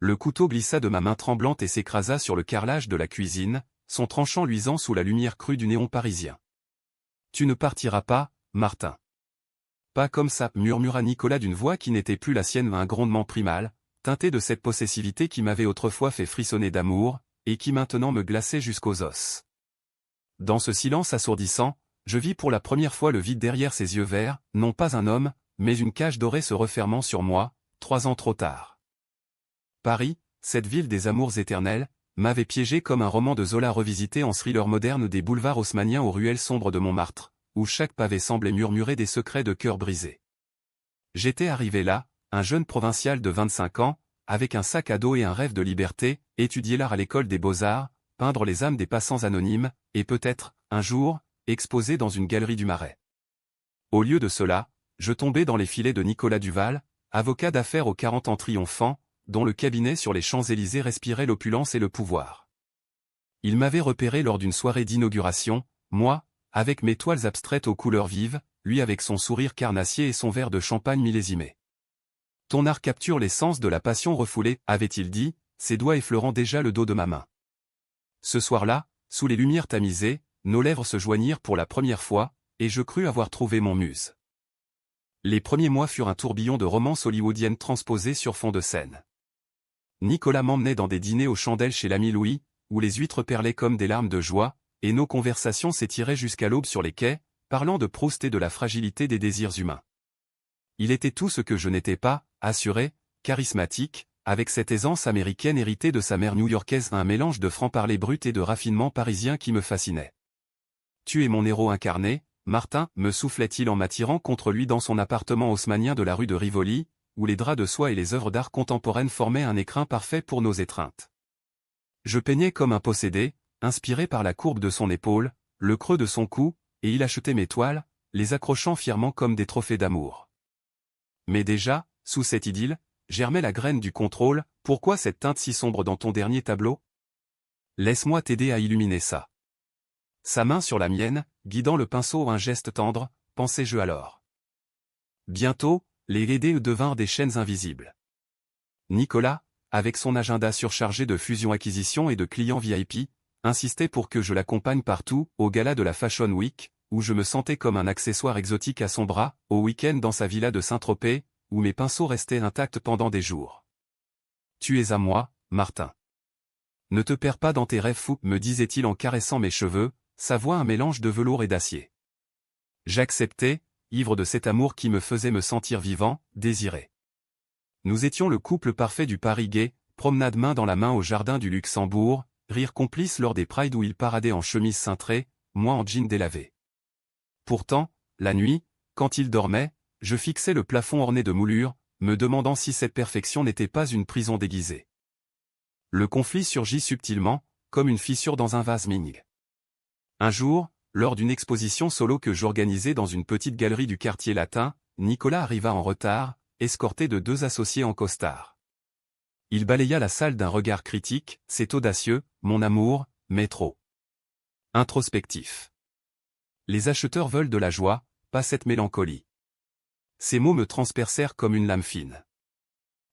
Le couteau glissa de ma main tremblante et s'écrasa sur le carrelage de la cuisine, son tranchant luisant sous la lumière crue du néon parisien. « Tu ne partiras pas, Martin. »« Pas comme ça, » murmura Nicolas d'une voix qui n'était plus la sienne, un grondement primal, teinté de cette possessivité qui m'avait autrefois fait frissonner d'amour, et qui maintenant me glaçait jusqu'aux os. Dans ce silence assourdissant, je vis pour la première fois le vide derrière ses yeux verts, non pas un homme, mais une cage dorée se refermant sur moi, 3 ans trop tard. Paris, cette ville des amours éternels, m'avait piégé comme un roman de Zola revisité en thriller moderne des boulevards haussmanniens aux ruelles sombres de Montmartre, où chaque pavé semblait murmurer des secrets de cœur brisé. J'étais arrivé là, un jeune provincial de 25 ans, avec un sac à dos et un rêve de liberté, étudier l'art à l'école des beaux-arts, peindre les âmes des passants anonymes, et peut-être, un jour, exposer dans une galerie du Marais. Au lieu de cela, je tombais dans les filets de Nicolas Duval, avocat d'affaires aux 40 ans triomphants, dont le cabinet sur les Champs-Élysées respirait l'opulence et le pouvoir. Il m'avait repéré lors d'une soirée d'inauguration, moi, avec mes toiles abstraites aux couleurs vives, lui avec son sourire carnassier et son verre de champagne millésimé. « Ton art capture l'essence de la passion refoulée », avait-il dit, ses doigts effleurant déjà le dos de ma main. Ce soir-là, sous les lumières tamisées, nos lèvres se joignirent pour la première fois, et je crus avoir trouvé mon muse. Les premiers mois furent un tourbillon de romances hollywoodiennes transposées sur fond de scène. Nicolas m'emmenait dans des dîners aux chandelles chez l'ami Louis, où les huîtres perlaient comme des larmes de joie, et nos conversations s'étiraient jusqu'à l'aube sur les quais, parlant de Proust et de la fragilité des désirs humains. Il était tout ce que je n'étais pas, assuré, charismatique, avec cette aisance américaine héritée de sa mère new-yorkaise, un mélange de franc-parler brut et de raffinement parisien qui me fascinait. « Tu es mon héros incarné, Martin » me soufflait-il en m'attirant contre lui dans son appartement haussmannien de la rue de Rivoli, où les draps de soie et les œuvres d'art contemporaines formaient un écrin parfait pour nos étreintes. Je peignais comme un possédé, inspiré par la courbe de son épaule, le creux de son cou, et il achetait mes toiles, les accrochant fièrement comme des trophées d'amour. Mais déjà, sous cette idylle, germait la graine du contrôle. « Pourquoi cette teinte si sombre dans ton dernier tableau ? Laisse-moi t'aider à illuminer ça. » Sa main sur la mienne, guidant le pinceau, un geste tendre, pensais-je alors. Bientôt, les idées devinrent des chaînes invisibles. Nicolas, avec son agenda surchargé de fusions-acquisitions et de clients VIP, insistait pour que je l'accompagne partout, au gala de la Fashion Week, où je me sentais comme un accessoire exotique à son bras, au week-end dans sa villa de Saint-Tropez, où mes pinceaux restaient intacts pendant des jours. « Tu es à moi, Martin. Ne te perds pas dans tes rêves fous », me disait-il en caressant mes cheveux, sa voix un mélange de velours et d'acier. J'acceptais, ivre de cet amour qui me faisait me sentir vivant, désiré. Nous étions le couple parfait du Paris gai, promenade main dans la main au jardin du Luxembourg, rire complice lors des prides où il paradait en chemise cintrée, moi en jean délavé. Pourtant, la nuit, quand il dormait, je fixais le plafond orné de moulures, me demandant si cette perfection n'était pas une prison déguisée. Le conflit surgit subtilement, comme une fissure dans un vase Ming. Un jour, lors d'une exposition solo que j'organisais dans une petite galerie du quartier latin, Nicolas arriva en retard, escorté de 2 associés en costard. Il balaya la salle d'un regard critique. « C'est audacieux, mon amour, mais trop introspectif. Les acheteurs veulent de la joie, pas cette mélancolie. » Ces mots me transpercèrent comme une lame fine.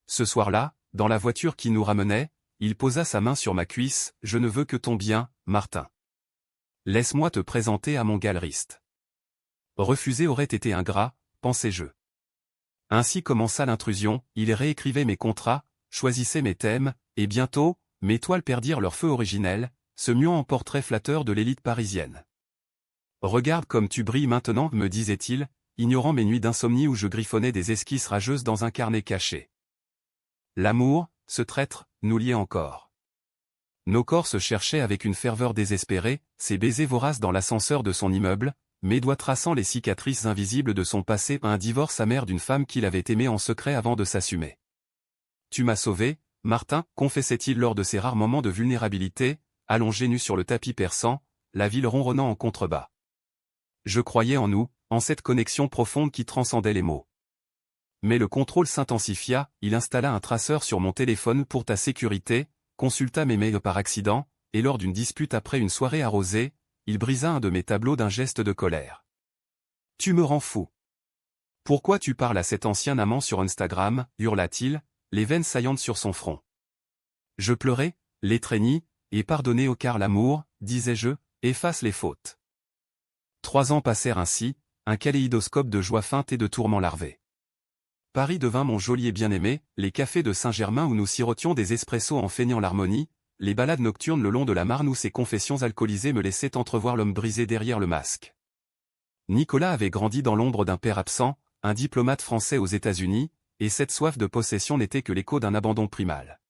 Ce soir-là, dans la voiture qui nous ramenait, il posa sa main sur ma cuisse. « Je ne veux que ton bien, Martin. Laisse-moi te présenter à mon galeriste. » Refuser aurait été ingrat, pensais-je. Ainsi commença l'intrusion. Il réécrivait mes contrats, choisissait mes thèmes, et bientôt, mes toiles perdirent leur feu originel, se muant en portrait flatteur de l'élite parisienne. « Regarde comme tu brilles maintenant » me disait-il, ignorant mes nuits d'insomnie où je griffonnais des esquisses rageuses dans un carnet caché. L'amour, ce traître, nous liait encore. Nos corps se cherchaient avec une ferveur désespérée, ses baisers voraces dans l'ascenseur de son immeuble, mes doigts traçant les cicatrices invisibles de son passé, un divorce amer d'une femme qu'il avait aimée en secret avant de s'assumer. « Tu m'as sauvé, Martin » confessait-il lors de ces rares moments de vulnérabilité, allongé nu sur le tapis persan, la ville ronronnant en contrebas. Je croyais en nous, en cette connexion profonde qui transcendait les mots. Mais le contrôle s'intensifia, il installa un traceur sur mon téléphone pour ta sécurité, consulta mes mails par accident, et lors d'une dispute après une soirée arrosée, il brisa un de mes tableaux d'un geste de colère. « Tu me rends fou. Pourquoi tu parles à cet ancien amant sur Instagram » hurla-t-il, les veines saillantes sur son front. Je pleurais, l'étreignis, et pardonnez au car l'amour, disais-je, efface les fautes. 3 ans passèrent ainsi, un kaléidoscope de joie feinte et de tourments larvés. Paris devint mon geôlier bien-aimé, les cafés de Saint-Germain où nous sirotions des espressos en feignant l'harmonie, les balades nocturnes le long de la Marne où ses confessions alcoolisées me laissaient entrevoir l'homme brisé derrière le masque. Nicolas avait grandi dans l'ombre d'un père absent, un diplomate français aux États-Unis, et cette soif de possession n'était que l'écho d'un abandon primal.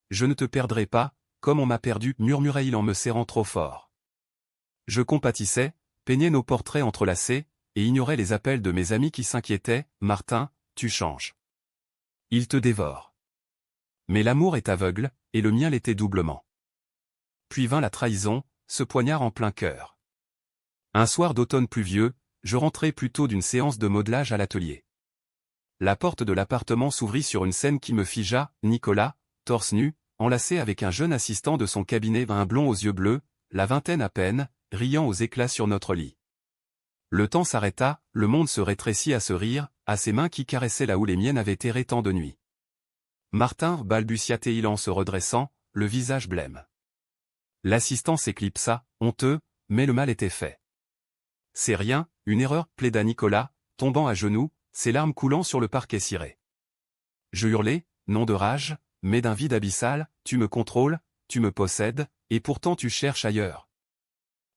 Je ne te perdrai pas, comme on m'a perdu, murmurait-il en me serrant trop fort. Je compatissais, peignais nos portraits entrelacés, et ignorais les appels de mes amis qui s'inquiétaient, « Martin, tu changes. Il te dévore. » Mais l'amour est aveugle, et le mien l'était doublement. Puis vint la trahison, ce poignard en plein cœur. Un soir d'automne pluvieux, je rentrais plutôt d'une séance de modelage à l'atelier. La porte de l'appartement s'ouvrit sur une scène qui me figea, Nicolas, torse nu, enlacé avec un jeune assistant de son cabinet, un blond aux yeux bleus, la vingtaine à peine, riant aux éclats sur notre lit. Le temps s'arrêta, le monde se rétrécit à ce rire, à ses mains qui caressaient là où les miennes avaient erré tant de nuits. Martin, balbutia-t-il en se redressant, le visage blême. L'assistant s'éclipsa, honteux, mais le mal était fait. C'est rien, une erreur, plaida Nicolas, tombant à genoux, ses larmes coulant sur le parquet ciré. Je hurlai, non de rage, mais d'un vide abyssal, tu me contrôles, tu me possèdes, et pourtant tu cherches ailleurs.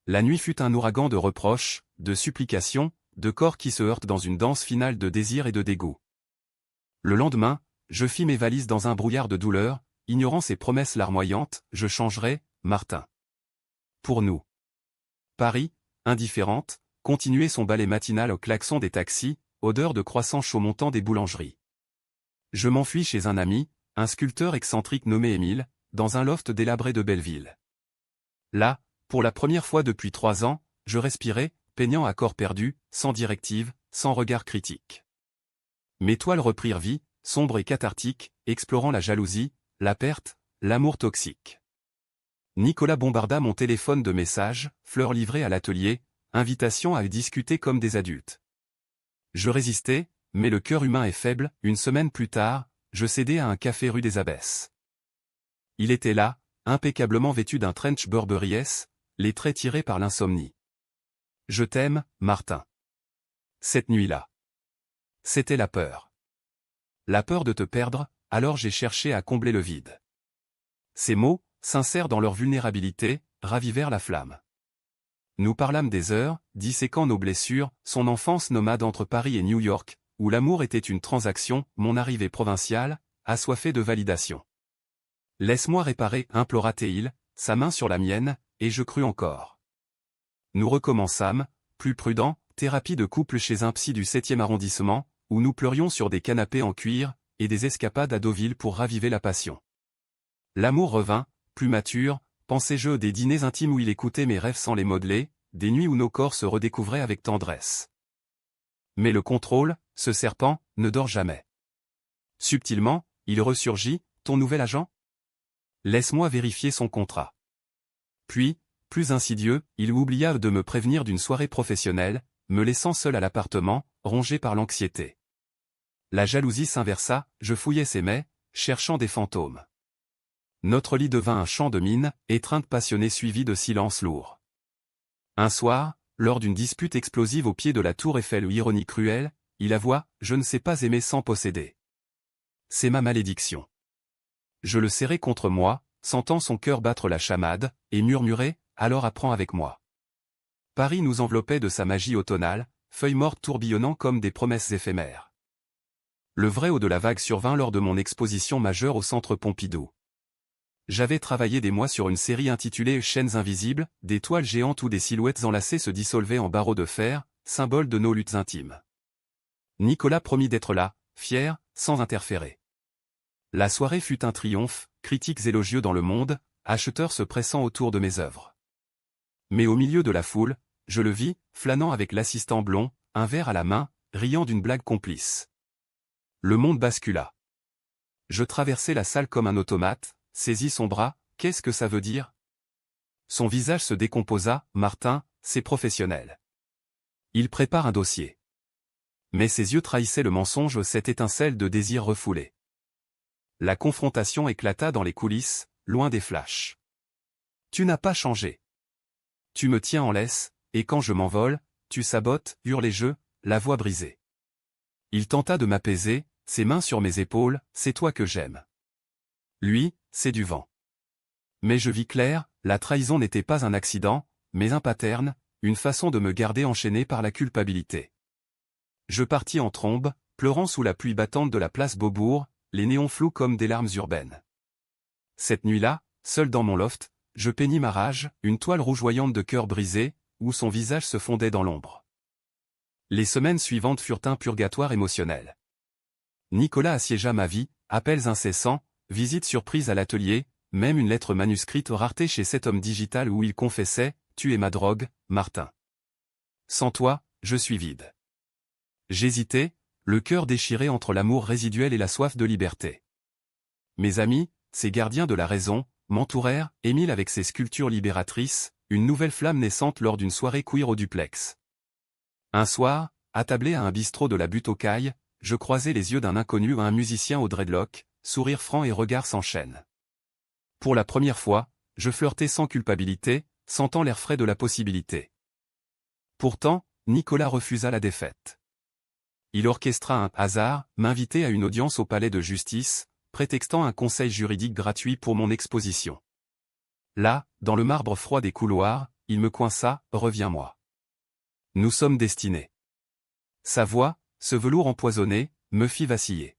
La nuit fut un ouragan de reproches, de supplications, de corps qui se heurtent dans une danse finale de désir et de dégoût. Le lendemain, je fis mes valises dans un brouillard de douleur, ignorant ces promesses larmoyantes, je changerai, Martin. Pour nous. Paris, indifférente, continuait son ballet matinal au klaxon des taxis, odeur de croissants chauds montant des boulangeries. Je m'enfuis chez un ami, un sculpteur excentrique nommé Émile, dans un loft délabré de Belleville. Là, pour la première fois depuis 3 ans, je respirais, peignant à corps perdu, sans directive, sans regard critique. Mes toiles reprirent vie, sombres et cathartiques, explorant la jalousie, la perte, l'amour toxique. Nicolas bombarda mon téléphone de messages, fleurs livrées à l'atelier, invitations à discuter comme des adultes. Je résistais, mais le cœur humain est faible, une semaine plus tard, je cédai à un café rue des Abbesses. Il était là, impeccablement vêtu d'un trench Burberry S, les traits tirés par l'insomnie. Je t'aime, Martin. Cette nuit-là. C'était la peur. La peur de te perdre, alors j'ai cherché à combler le vide. Ces mots, sincères dans leur vulnérabilité, ravivèrent la flamme. Nous parlâmes des heures, disséquant nos blessures, son enfance nomade entre Paris et New York, où l'amour était une transaction, mon arrivée provinciale, assoiffée de validation. Laisse-moi réparer, implora-t-il, sa main sur la mienne, et je crus encore. Nous recommençâmes, plus prudents, thérapie de couple chez un psy du 7e arrondissement, où nous pleurions sur des canapés en cuir, et des escapades à Deauville pour raviver la passion. L'amour revint, plus mature, pensais-je, des dîners intimes où il écoutait mes rêves sans les modeler, des nuits où nos corps se redécouvraient avec tendresse. Mais le contrôle, ce serpent, ne dort jamais. Subtilement, il ressurgit, ton nouvel agent ? Laisse-moi vérifier son contrat. Puis, plus insidieux, il oublia de me prévenir d'une soirée professionnelle, me laissant seul à l'appartement, rongé par l'anxiété. La jalousie s'inversa, je fouillais ses mets, cherchant des fantômes. Notre lit devint un champ de mines, étreinte passionnée suivie de silence lourd. Un soir, lors d'une dispute explosive au pied de la tour Eiffel ou ironie cruelle, il avoua, je ne sais pas aimer sans posséder. C'est ma malédiction. Je le serrai contre moi, sentant son cœur battre la chamade, et murmurai, alors apprends avec moi. Paris nous enveloppait de sa magie automnale, feuilles mortes tourbillonnant comme des promesses éphémères. Le vrai haut de la vague survint lors de mon exposition majeure au Centre Pompidou. J'avais travaillé des mois sur une série intitulée Chaînes invisibles, des toiles géantes où des silhouettes enlacées se dissolvaient en barreaux de fer, symbole de nos luttes intimes. Nicolas promit d'être là, fier, sans interférer. La soirée fut un triomphe, critiques élogieux dans le monde, acheteurs se pressant autour de mes œuvres. Mais au milieu de la foule, je le vis, flânant avec l'assistant blond, un verre à la main, riant d'une blague complice. Le monde bascula. Je traversai la salle comme un automate, saisis son bras, qu'est-ce que ça veut dire ? Son visage se décomposa, Martin, c'est professionnel. Il prépare un dossier. Mais ses yeux trahissaient le mensonge, cette étincelle de désir refoulé. La confrontation éclata dans les coulisses, loin des flashs. Tu n'as pas changé. Tu me tiens en laisse, et quand je m'envole, tu sabotes, hurlai-je, la voix brisée. Il tenta de m'apaiser, ses mains sur mes épaules, c'est toi que j'aime. Lui, c'est du vent. Mais je vis clair, la trahison n'était pas un accident, mais un pattern, une façon de me garder enchaîné par la culpabilité. Je partis en trombe, pleurant sous la pluie battante de la place Beaubourg, les néons flous comme des larmes urbaines. Cette nuit-là, seul dans mon loft, je peignis ma rage, une toile rougeoyante de cœur brisé, où son visage se fondait dans l'ombre. Les semaines suivantes furent un purgatoire émotionnel. Nicolas assiégea ma vie, appels incessants, visites surprises à l'atelier, même une lettre manuscrite rareté chez cet homme digital où il confessait « Tu es ma drogue, Martin. Sans toi, je suis vide. » J'hésitais, le cœur déchiré entre l'amour résiduel et la soif de liberté. Mes amis, ces gardiens de la raison, m'entourèrent, Émile avec ses sculptures libératrices, une nouvelle flamme naissante lors d'une soirée queer au duplex. Un soir, attablé à un bistrot de la Butte aux Cailles, je croisai les yeux d'un inconnu à un musicien au dreadlock, sourire franc et regard sans chaîne. Pour la première fois, je flirtais sans culpabilité, sentant l'air frais de la possibilité. Pourtant, Nicolas refusa la défaite. Il orchestra un hasard, m'invitait à une audience au palais de justice, prétextant un conseil juridique gratuit pour mon exposition. Là, dans le marbre froid des couloirs, il me coinça, « Reviens-moi. Nous sommes destinés. » Sa voix, ce velours empoisonné, me fit vaciller.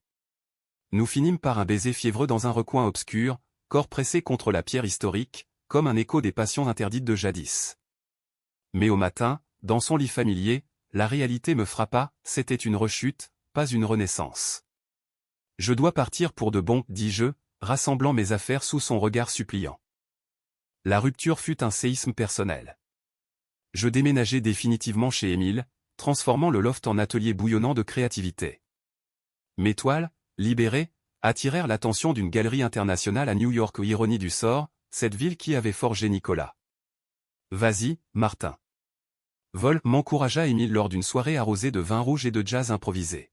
Nous finîmes par un baiser fiévreux dans un recoin obscur, corps pressé contre la pierre historique, comme un écho des passions interdites de jadis. Mais au matin, dans son lit familier, la réalité me frappa, c'était une rechute, pas une renaissance. Je dois partir pour de bon, dis-je, rassemblant mes affaires sous son regard suppliant. La rupture fut un séisme personnel. Je déménageai définitivement chez Émile, transformant le loft en atelier bouillonnant de créativité. Mes toiles, libérées, attirèrent l'attention d'une galerie internationale à New York. Ironie du sort, cette ville qui avait forgé Nicolas. Vas-y, Martin. Vol m'encouragea Émile lors d'une soirée arrosée de vin rouge et de jazz improvisé.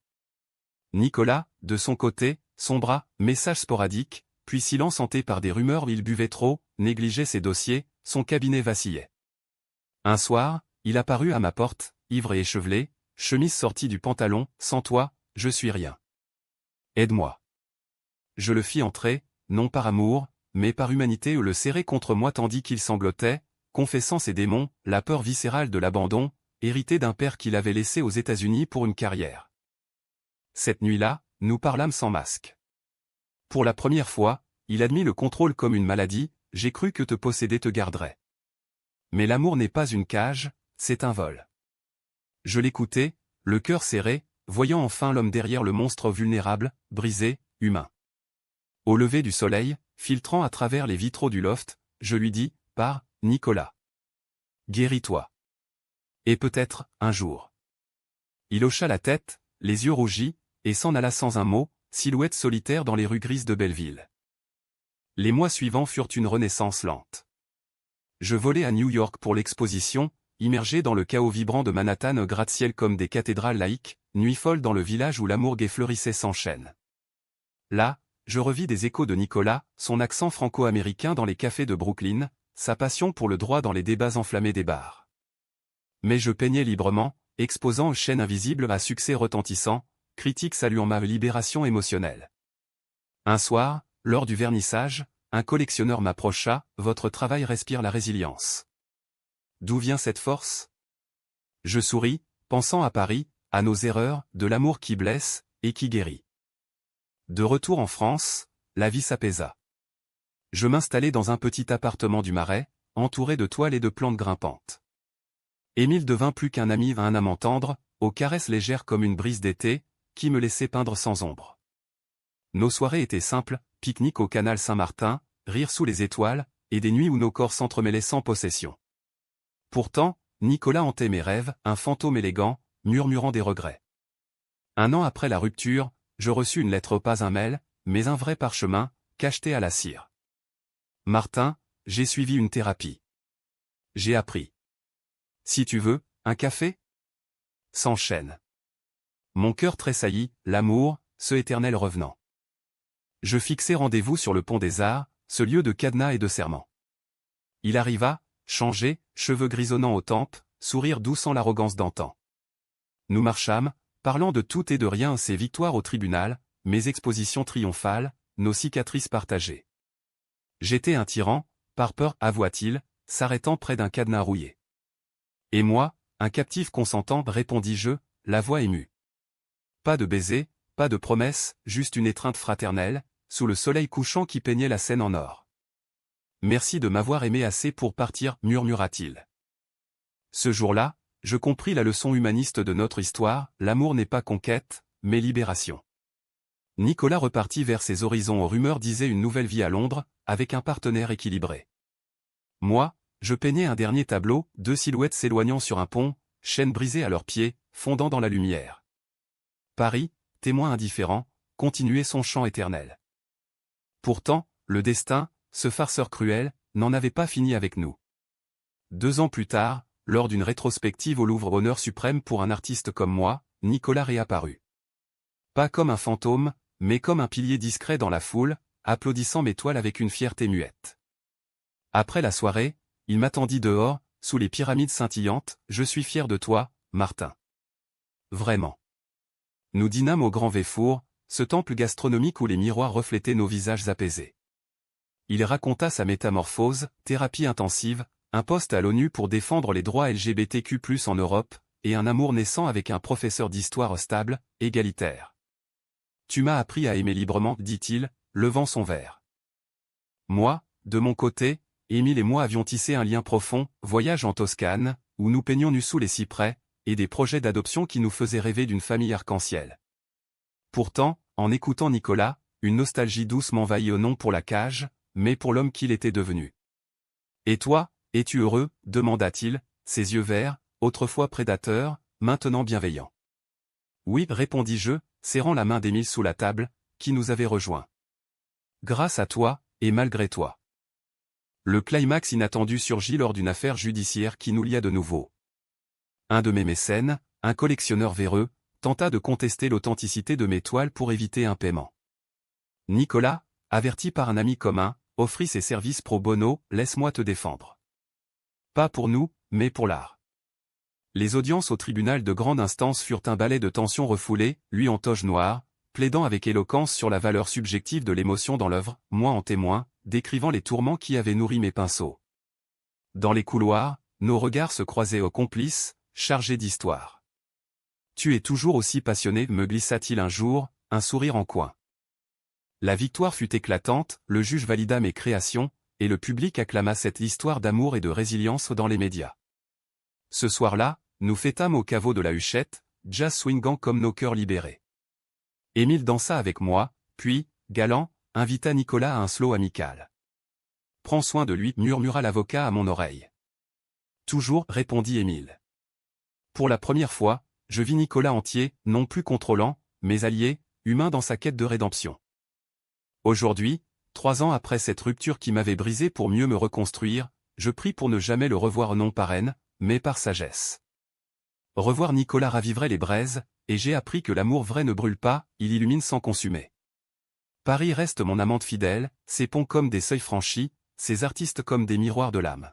Nicolas, de son côté, sombra, message sporadique, puis silence hanté par des rumeurs. Il buvait trop, négligeait ses dossiers, son cabinet vacillait. Un soir, il apparut à ma porte, ivre et échevelé, chemise sortie du pantalon, « Sans toi, je suis rien. Aide-moi. » Je le fis entrer, non par amour, mais par humanité. Le serrai contre moi tandis qu'il sanglotait, confessant ses démons, la peur viscérale de l'abandon, hérité d'un père qu'il avait laissé aux États-Unis pour une carrière. Cette nuit-là, nous parlâmes sans masque. Pour la première fois, il admit le contrôle comme une maladie, « J'ai cru que te posséder te garderait. Mais l'amour n'est pas une cage, c'est un vol. » Je l'écoutais, le cœur serré, voyant enfin l'homme derrière le monstre vulnérable, brisé, humain. Au lever du soleil, filtrant à travers les vitraux du loft, je lui dis, « Pars, Nicolas. Guéris-toi. Et peut-être, un jour. » Il hocha la tête, les yeux rougis, et s'en alla sans un mot, silhouette solitaire dans les rues grises de Belleville. Les mois suivants furent une renaissance lente. Je volai à New York pour l'exposition, immergé dans le chaos vibrant de Manhattan, gratte-ciel comme des cathédrales laïques, nuit folle dans le village où l'amour gai fleurissait sans chaîne. Là, je revis des échos de Nicolas, son accent franco-américain dans les cafés de Brooklyn, sa passion pour le droit dans les débats enflammés des bars. Mais je peignais librement, exposant aux chaînes invisibles à succès retentissant, critiques saluant ma libération émotionnelle. Un soir, lors du vernissage, un collectionneur m'approcha, « Votre travail respire la résilience. D'où vient cette force ?» Je souris, pensant à Paris, à nos erreurs, de l'amour qui blesse, et qui guérit. De retour en France, la vie s'apaisa. Je m'installai dans un petit appartement du Marais, entouré de toiles et de plantes grimpantes. Émile devint plus qu'un ami, un amant tendre, aux caresses légères comme une brise d'été, qui me laissait peindre sans ombre. Nos soirées étaient simples, pique-nique au canal Saint-Martin, rire sous les étoiles, et des nuits où nos corps s'entremêlaient sans possession. Pourtant, Nicolas hantait mes rêves, un fantôme élégant, murmurant des regrets. Un an après la rupture, je reçus une lettre, pas un mail, mais un vrai parchemin, cacheté à la cire. « Martin, j'ai suivi une thérapie. J'ai appris. Si tu veux, un café ? Sans chaîne. » Mon cœur tressaillit, l'amour, ce éternel revenant. Je fixai rendez-vous sur le pont des Arts, ce lieu de cadenas et de serments. Il arriva, changé, cheveux grisonnants aux tempes, sourire doux sans l'arrogance d'antan. Nous marchâmes, parlant de tout et de rien, ses victoires au tribunal, mes expositions triomphales, nos cicatrices partagées. J'étais un tyran, par peur, avoua-t-il, s'arrêtant près d'un cadenas rouillé. Et moi, un captif consentant, répondis-je, la voix émue. Pas de baiser, pas de promesses, juste une étreinte fraternelle, sous le soleil couchant qui peignait la Seine en or. Merci de m'avoir aimé assez pour partir, murmura-t-il. Ce jour-là, je compris la leçon humaniste de notre histoire, l'amour n'est pas conquête, mais libération. Nicolas repartit vers ses horizons aux rumeurs disaient une nouvelle vie à Londres, avec un partenaire équilibré. Moi, je peignais un dernier tableau, deux silhouettes s'éloignant sur un pont, chaînes brisées à leurs pieds, fondant dans la lumière. Paris, témoin indifférent, continuait son chant éternel. Pourtant, le destin, ce farceur cruel, n'en avait pas fini avec nous. 2 ans plus tard, lors d'une rétrospective au Louvre honneur suprême pour un artiste comme moi, Nicolas réapparut. Pas comme un fantôme, mais comme un pilier discret dans la foule, applaudissant mes toiles avec une fierté muette. Après la soirée, il m'attendit dehors, sous les pyramides scintillantes, je suis fier de toi, Martin. Vraiment. Nous dînâmes au Grand Véfour, ce temple gastronomique où les miroirs reflétaient nos visages apaisés. Il raconta sa métamorphose, thérapie intensive, un poste à l'ONU pour défendre les droits LGBTQ+ en Europe, et un amour naissant avec un professeur d'histoire stable, égalitaire. Tu m'as appris à aimer librement, dit-il, levant son verre. Moi, de mon côté, Émile et moi avions tissé un lien profond, voyage en Toscane, où nous peignions nus sous les cyprès, et des projets d'adoption qui nous faisaient rêver d'une famille arc-en-ciel. Pourtant, en écoutant Nicolas, une nostalgie douce m'envahit non pour la cage, mais pour l'homme qu'il était devenu. Et toi, es-tu heureux, demanda-t-il, ses yeux verts, autrefois prédateurs, maintenant bienveillants. Oui, répondis-je, serrant la main d'Émile sous la table, qui nous avait rejoints. Grâce à toi, et malgré toi. Le climax inattendu surgit lors d'une affaire judiciaire qui nous lia de nouveau. Un de mes mécènes, un collectionneur véreux, tenta de contester l'authenticité de mes toiles pour éviter un paiement. Nicolas, averti par un ami commun, offrit ses services pro bono, laisse-moi te défendre. Pas pour nous, mais pour l'art. Les audiences au tribunal de grande instance furent un balai de tensions refoulées, lui en toge noire, plaidant avec éloquence sur la valeur subjective de l'émotion dans l'œuvre, moi en témoin, décrivant les tourments qui avaient nourri mes pinceaux. Dans les couloirs, nos regards se croisaient aux complices, chargés d'histoire. Tu es toujours aussi passionné, me glissa-t-il un jour, un sourire en coin. La victoire fut éclatante, le juge valida mes créations, et le public acclama cette histoire d'amour et de résilience dans les médias. Ce soir-là, nous fêtâmes au caveau de la Huchette, jazz swingant comme nos cœurs libérés. Émile dansa avec moi, puis, galant, invita Nicolas à un slow amical. Prends soin de lui, murmura l'avocat à mon oreille. Toujours, répondit Émile. Pour la première fois, je vis Nicolas entier, non plus contrôlant, mais allié, humain dans sa quête de rédemption. Aujourd'hui, 3 ans après cette rupture qui m'avait brisé pour mieux me reconstruire, je prie pour ne jamais le revoir non par haine, mais par sagesse. Revoir Nicolas raviverait les braises, et j'ai appris que l'amour vrai ne brûle pas, il illumine sans consumer. Paris reste mon amante fidèle, ses ponts comme des seuils franchis, ses artistes comme des miroirs de l'âme.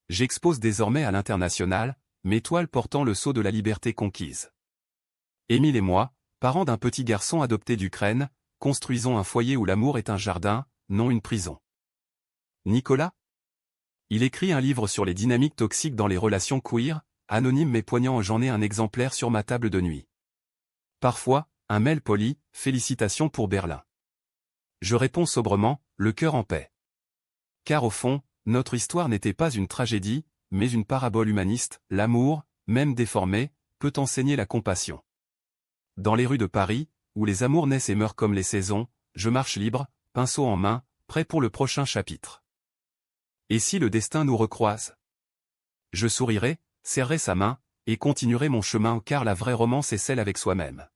J'expose désormais à l'international, mes toiles portant le sceau de la liberté conquise. Émile et moi, parents d'un petit garçon adopté d'Ukraine, construisons un foyer où l'amour est un jardin, non une prison. Nicolas? Il écrit un livre sur les dynamiques toxiques dans les relations queer, anonyme mais poignant, j'en ai un exemplaire sur ma table de nuit. Parfois, un mail poli, félicitations pour Berlin. Je réponds sobrement, le cœur en paix. Car au fond, notre histoire n'était pas une tragédie, mais une parabole humaniste, l'amour, même déformé, peut enseigner la compassion. Dans les rues de Paris, où les amours naissent et meurent comme les saisons, je marche libre, pinceau en main, prêt pour le prochain chapitre. Et si le destin nous recroise? Je sourirai, serrerai sa main, et continuerai mon chemin car la vraie romance est celle avec soi-même.